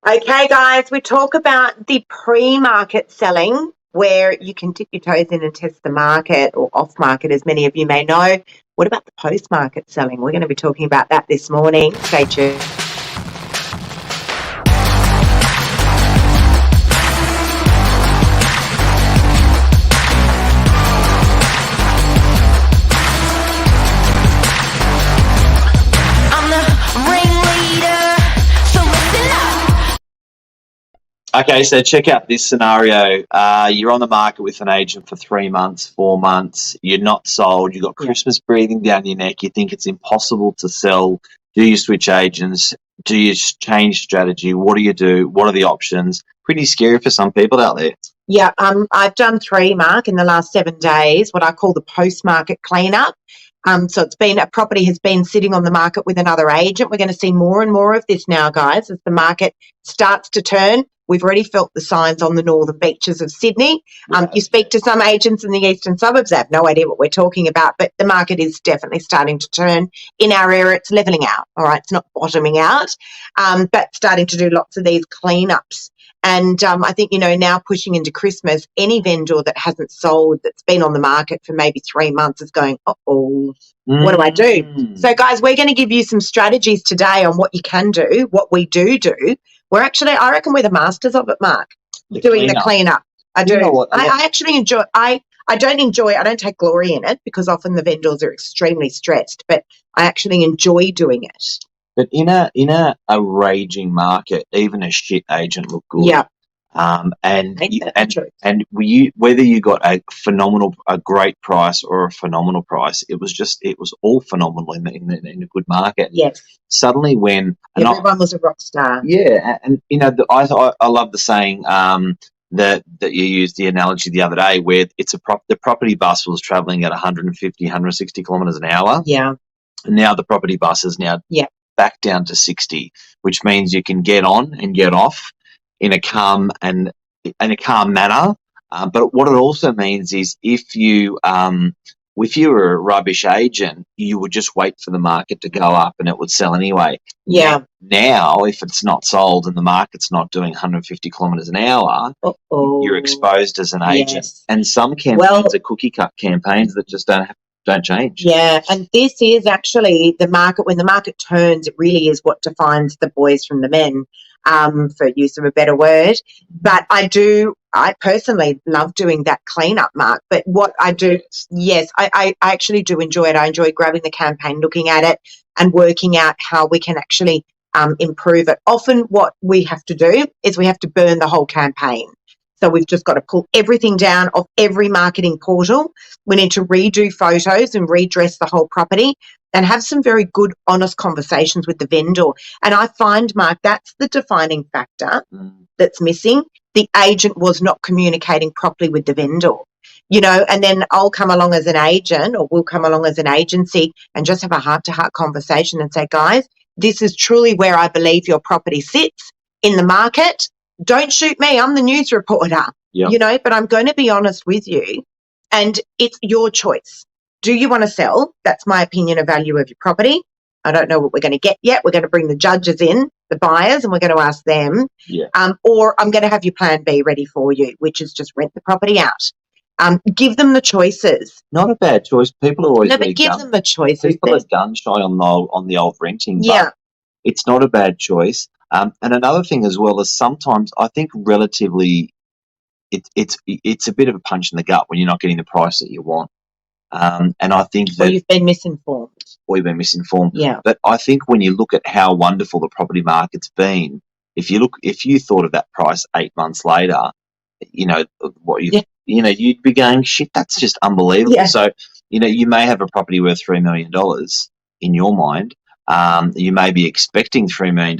Okay, guys, we talk about the pre-market selling where you can dip your toes in and test the market or off-market, as many of you may know. What about the post-market selling? We're going to be talking about that this morning. Stay tuned. Okay, so check out this scenario. You're on the market with an agent for 3 months, 4 months. You're not sold. You've got Christmas breathing down your neck. You think it's impossible to sell. Do you switch agents? Do you change strategy? What do you do? What are the options? Pretty scary for some people out there. Yeah, I've done 3, Mark, in the last 7 days, what I call the post-market cleanup. So it's been a property has been sitting on the market with another agent. We're going to see more and more of this now, guys, as the market starts to turn. We've already felt the signs on the northern beaches of Sydney. You speak to some agents in the eastern suburbs, they have no idea what we're talking about, but the market is definitely starting to turn. In our area, it's levelling out, all right? It's not bottoming out, but starting to do lots of these cleanups. And I think, now pushing into Christmas, any vendor that hasn't sold, that's been on the market for maybe 3 months is going, what do I do? So, guys, we're going to give you some strategies today on what you can do, what we do. I reckon we're the masters of it, Mark, doing the cleanup. I do. I actually enjoy I don't take glory in it because often the vendors are extremely stressed, but I actually enjoy doing it. But in a raging market, even a shit agent look good. Yeah. Whether you got a great price or a phenomenal price, it was all phenomenal in a good market. Yes. Suddenly, when everyone was a rock star. Yeah, and I love the saying that you used the analogy the other day, where the property bus was travelling at 150, 160 kilometres an hour. Yeah. And now the property bus is now back down to 60, which means you can get on and get off in a calm manner. But what it also means is if you were a rubbish agent, you would just wait for the market to go up and it would sell anyway. Yeah. Now, if it's not sold and the market's not doing 150 kilometres an hour, you're exposed as an agent. Yes. And some campaigns are cookie cut campaigns that just don't change. Yeah, and this is actually the market. When the market turns, it really is what defines the boys from the men, for use of a better word. But I personally love doing that cleanup, Mark. But what I do, yes, I actually do enjoy it. I enjoy grabbing the campaign, looking at it and working out how we can actually improve it. Often what we have to do is we have to burn the whole campaign. So we've just got to pull everything down off every marketing portal. We need to redo photos and redress the whole property and have some very good, honest conversations with the vendor. And I find, Mark, that's the defining factor that's missing. The agent was not communicating properly with the vendor, and then I'll come along as an agent, or we'll come along as an agency and just have a heart-to-heart conversation and say, guys, this is truly where I believe your property sits in the market. Don't shoot me. I'm the news reporter, but I'm going to be honest with you, and it's your choice. Do you want to sell? That's my opinion of value of your property. I don't know what we're going to get yet. We're going to bring the judges in, the buyers, and we're going to ask them. Yeah. Or I'm going to have your plan B ready for you, which is just rent the property out. Give them the choices. Not a bad choice. People are always give them the choices. People are gun shy on the old renting. Yeah. But it's not a bad choice. And another thing as well is sometimes I think relatively it's a bit of a punch in the gut when you're not getting the price that you want. And I think that you've been misinformed. Or you've been misinformed. Yeah. But I think when you look at how wonderful the property market's been, if you thought of that price 8 months later, you'd be going, shit, that's just unbelievable. Yeah. So, you may have a property worth $3 million in your mind. You may be expecting $3 million.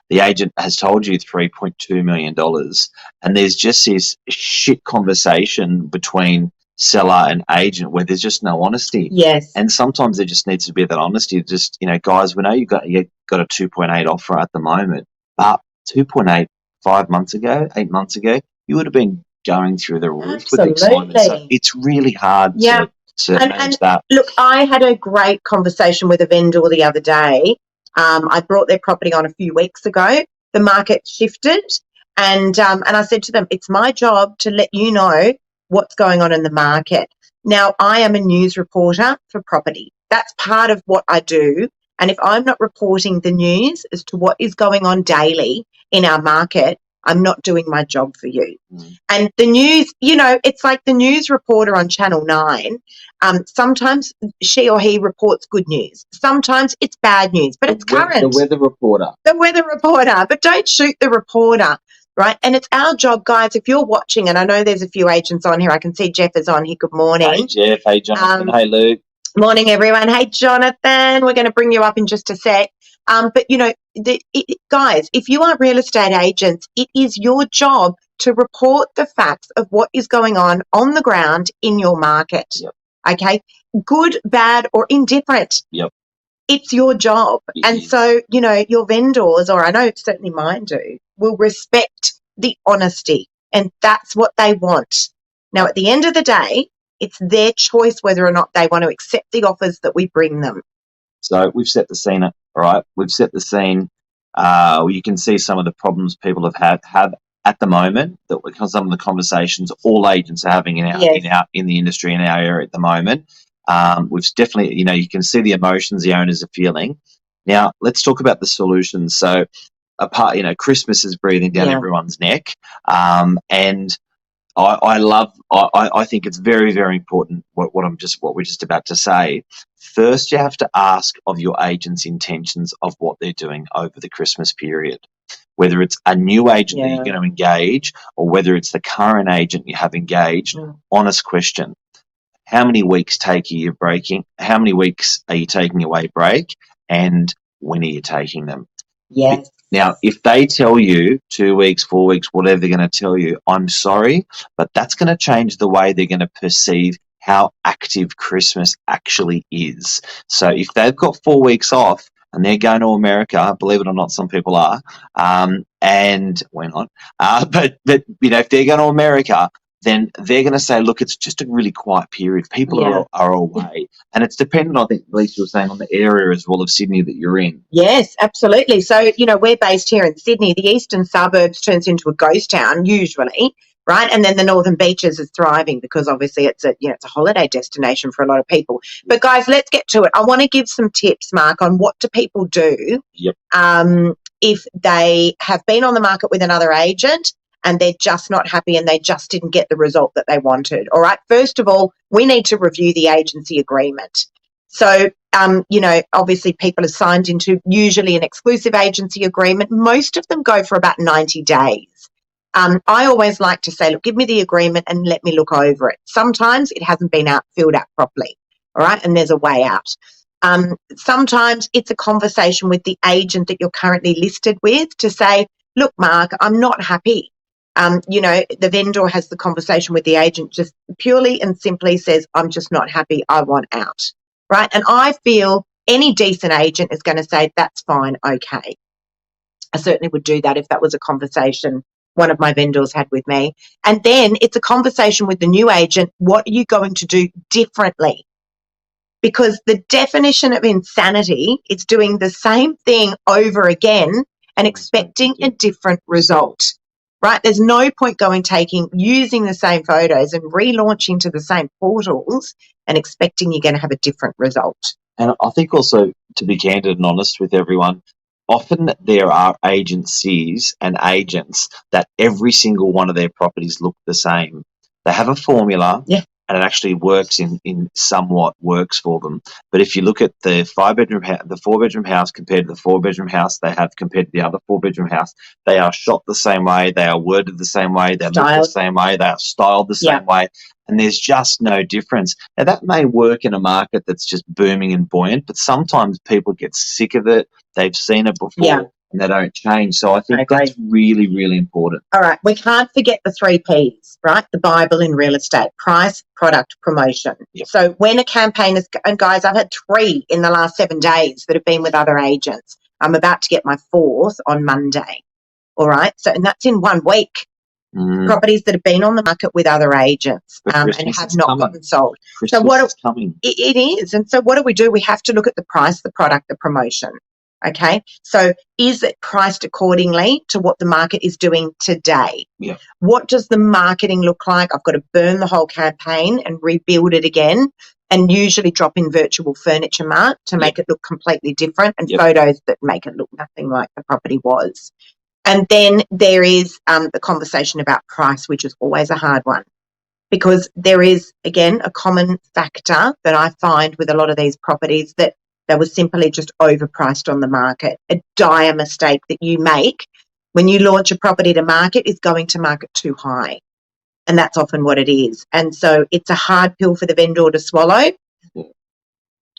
The agent has told you $3.2 million. And there's just this shit conversation between seller and agent where there's just no honesty. Yes. And sometimes there just needs to be that honesty. Just, guys, we know you got a 2.8 offer at the moment, but 2.8 8 months ago, you would have been going through the roof with excitement. So it's really hard to manage that. Look, I had a great conversation with a vendor the other day. I brought their property on a few weeks ago. the market shifted, and I said to them, it's my job to let you know what's going on in the market. Now, I am a news reporter for property. That's part of what I do. And if I'm not reporting the news as to what is going on daily in our market, I'm not doing my job for you. And the news, it's like the news reporter on Channel 9. Sometimes she or he reports good news. Sometimes it's bad news, but it's current. The weather reporter. The weather reporter, but don't shoot the reporter, right? And it's our job, guys, if you're watching, and I know there's a few agents on here. I can see Jeff is on here. Good morning. Hey, Jeff. Hey, Jonathan. Hey, Luke. Morning, everyone. Hey, Jonathan. We're going to bring you up in just a sec. But, guys, if you are real estate agents, it is your job to report the facts of what is going on the ground in your market. Yep. Okay? Good, bad, or indifferent. Yep. It's your job. And so, your vendors, or I know certainly mine do, will respect the honesty. And that's what they want. Now, at the end of the day, it's their choice whether or not they want to accept the offers that we bring them. So we've set the scene, all right? We've set the scene. You can see some of the problems people have at the moment, because some of the conversations all agents are having in the industry in our area at the moment. We've definitely, you can see the emotions the owners are feeling. Now, let's talk about the solutions. So, Christmas is breathing down everyone's neck, and I think it's very, very important what we're just about to say. First, you have to ask of your agent's intentions of what they're doing over the Christmas period. Whether it's a new agent that you're going to engage, or whether it's the current agent you have engaged, honest question. How many weeks are you taking away break, and when are you taking them? Yes. Now, if they tell you 2 weeks, 4 weeks, whatever they're going to tell you, I'm sorry, but that's going to change the way they're going to perceive how active Christmas actually is. So if they've got 4 weeks off and they're going to America, believe it or not, some people are, and we're not, but if they're going to America, then they're going to say, look, it's just a really quiet period. People are away. And it's dependent, I think, Lisa was saying, on the area as well of Sydney that you're in. Yes, absolutely. So, we're based here in Sydney. The eastern suburbs turns into a ghost town usually, right? And then the northern beaches is thriving because obviously it's a holiday destination for a lot of people. But guys, let's get to it. I want to give some tips, Mark, on what do people do if they have been on the market with another agent and they're just not happy and they just didn't get the result that they wanted. All right. First of all, we need to review the agency agreement. So, obviously people are signed into usually an exclusive agency agreement. Most of them go for about 90 days. I always like to say, look, give me the agreement and let me look over it. Sometimes it hasn't been filled out properly. All right. And there's a way out. Sometimes it's a conversation with the agent that you're currently listed with to say, look, Mark, I'm not happy. The vendor has the conversation with the agent, just purely and simply says, I'm just not happy. I want out. Right. And I feel any decent agent is going to say, that's fine. Okay. I certainly would do that if that was a conversation one of my vendors had with me. And then it's a conversation with the new agent. What are you going to do differently? Because the definition of insanity is doing the same thing over again and expecting a different result. Right? There's no point using the same photos and relaunching to the same portals and expecting you're going to have a different result. And I think also, to be candid and honest with everyone, often there are agencies and agents that every single one of their properties look the same. They have a formula. Yeah. And it actually works somewhat works for them. But if you look at the 4-bedroom house compared to the 4-bedroom house they have compared to the other 4-bedroom house, they are shot the same way, they are worded the same way, they look the same way, they are styled the same way, and there's just no difference. Now, that may work in a market that's just booming and buoyant, but sometimes people get sick of it. They've seen it before. And they don't change. So I think that's really, really important. All right. We can't forget the 3 Ps, right? The Bible in real estate: price, product, promotion. Yep. So when a campaign is, and guys, I've had 3 in the last 7 days that have been with other agents. I'm about to get my 4th on Monday. All right. So, and that's in 1 week. Properties that have been on the market with other agents and have not gotten sold. Christmas is coming. It is. And so what do? We have to look at the price, the product, the promotion. Okay, so is it priced accordingly to what the market is doing today? Yeah. What does the marketing look like? I've got to burn the whole campaign and rebuild it again, and usually drop in virtual furniture mart to make it look completely different, and photos that make it look nothing like the property was. And then there is the conversation about price, which is always a hard one, because there is, again, a common factor that I find with a lot of these properties that they were simply just overpriced on the market. A dire mistake that you make when you launch a property to market is going to market too high. And that's often what it is. And so it's a hard pill for the vendor to swallow,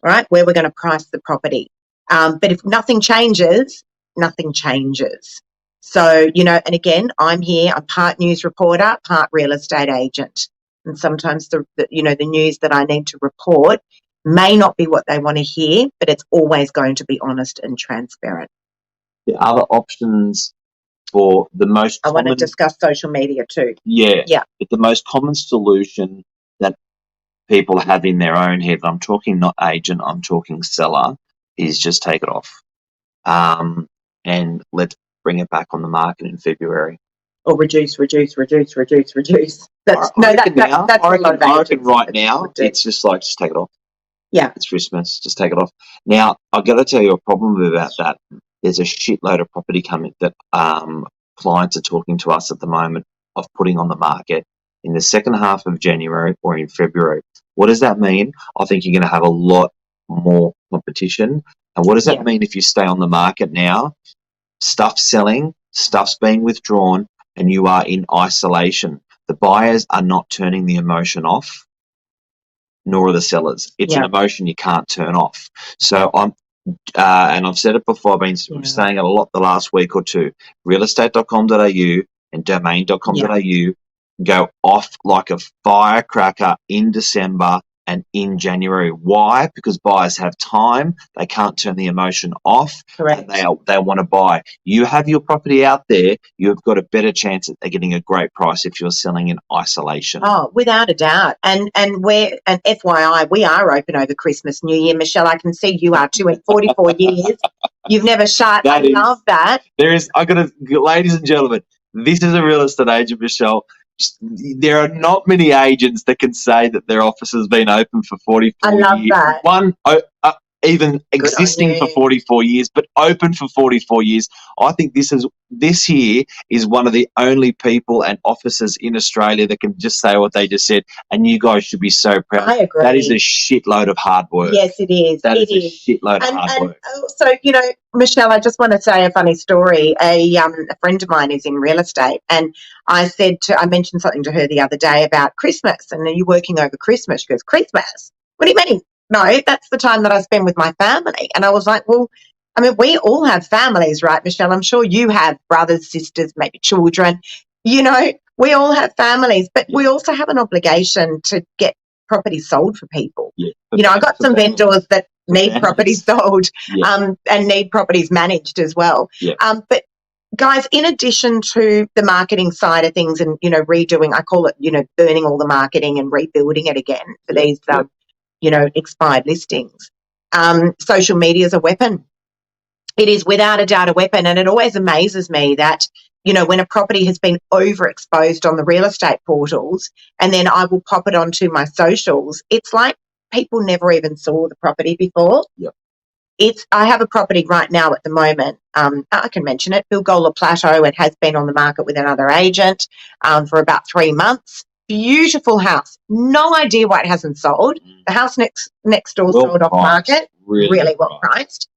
right, where we're going to price the property. But if nothing changes, nothing changes. So, and again, I'm here, I'm part news reporter, part real estate agent. And sometimes the news that I need to report may not be what they want to hear, but it's always going to be honest and transparent. The other options for the most I want to discuss social media too. Yeah. But the most common solution that people have in their own head, I'm talking not agent, I'm talking seller, is just take it off. And let's bring it back on the market in February. Or reduce. That's I reckon right now it's just like, just take it off. Yeah. It's Christmas, just take it off. Now, I've got to tell you a problem about that. There's a shitload of property coming that clients are talking to us at the moment of putting on the market in the second half of January or in February. What does that mean? I think you're going to have a lot more competition. And what does that mean if you stay on the market now? Stuff's selling, stuff's being withdrawn, and you are in isolation. The buyers are not turning the emotion off, nor are the sellers. It's an emotion you can't turn off. So I'm, and I've said it before, I've been saying it a lot the last week or two, realestate.com.au and domain.com.au go off like a firecracker in December and in January. Why? Because buyers have time. They can't turn the emotion off. Correct. And they want to buy. You have your property out there, you've got a better chance at getting a great price if you're selling in isolation. Oh, without a doubt. And FYI, we are open over Christmas, New Year. Michelle, I can see you are too. In 44 years, you've never shut. I love that. Ladies and gentlemen, this is a real estate agent, Michelle. There are not many agents that can say that their office has been open for 44 years. I love that. One, even existing for 44 years, but open for 44 years. I think this here is one of the only people and offices in Australia that can just say what they just said, and you guys should be so proud. I agree. That is a shitload of hard work. Yes, it is. That is a shitload of hard work. So, Michelle, I just want to say a funny story. A friend of mine is in real estate, and I mentioned something to her the other day about Christmas, and are you working over Christmas? She goes, Christmas? What do you mean? No, that's the time that I spend with my family. And I was like, well, I mean, we all have families, right, Michelle? I'm sure you have brothers, sisters, maybe children. We all have families, but we also have an obligation to get property sold for people. Yeah, I got some vendors that need properties sold and need properties managed as well. Yeah. But guys, in addition to the marketing side of things and, redoing, I call it, burning all the marketing and rebuilding it again for these expired listings. Social media is a weapon. It is without a doubt a weapon. And it always amazes me that, when a property has been overexposed on the real estate portals and then I will pop it onto my socials, it's like people never even saw the property before. Yep. I have a property right now at the moment. I can mention it, Bilgola Plateau. It has been on the market with another agent for about 3 months. Beautiful house. No idea why it hasn't sold. The house next door sold off market. Really well priced.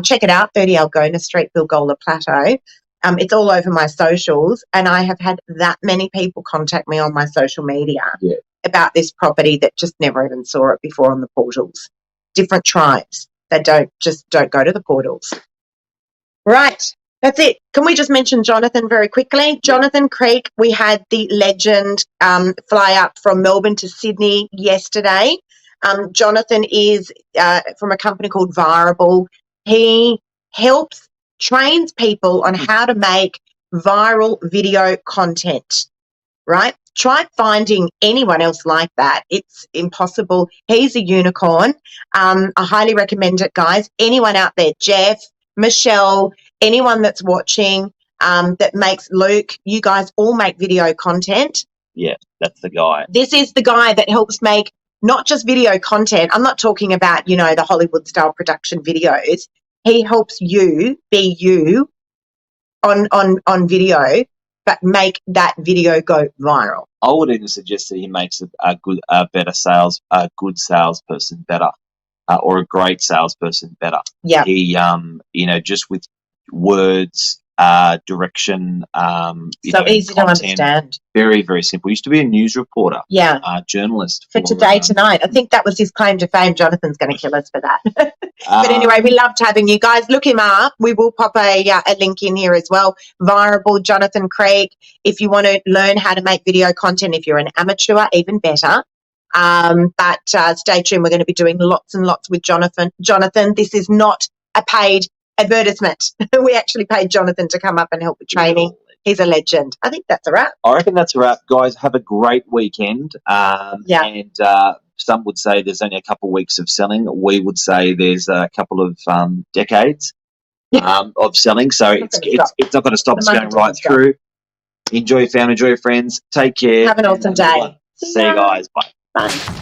Check it out, 30 Algona Street, Bilgola Plateau. It's all over my socials, and I have had that many people contact me on my social media about this property that just never even saw it before on the portals. Different tribes that don't go to the portals. Right. That's it. Can we just mention Jonathan very quickly? Jonathan Creek, we had the legend fly up from Melbourne to Sydney yesterday. Jonathan is from a company called Viral. He trains people on how to make viral video content, right? Try finding anyone else like that. It's impossible. He's a unicorn. I highly recommend it, guys. Anyone out there, Jeff, Michelle, anyone that's watching, that makes Luke, you guys all make video content. Yeah, that's the guy. This is the guy that helps make not just video content. I'm not talking about, the Hollywood style production videos. He helps you be you on video, but make that video go viral. I would even suggest that he makes a good salesperson better, or a great salesperson better. Yeah. He, just with words, direction, so easy content, to understand. Very, very simple. He used to be a news reporter. Yeah. Journalist. For Today Tonight. I think that was his claim to fame. Jonathan's going to kill us for that. But anyway, we loved having you guys. Look him up. We will pop a link in here as well. Viral Jonathan Craig. If you want to learn how to make video content, if you're an amateur, even better. But stay tuned. We're going to be doing lots and lots with Jonathan. Jonathan, this is not a paid advertisement. We actually paid Jonathan to come up and help with training. He's a legend. I think that's a wrap. I reckon that's a wrap. Guys, have a great weekend. And some would say there's only a couple of weeks of selling. We would say there's a couple of decades of selling. So it's not going to stop. It's going right through. Enjoy your family, enjoy your friends. Take care. Have an awesome day. See you guys. Bye. Bye.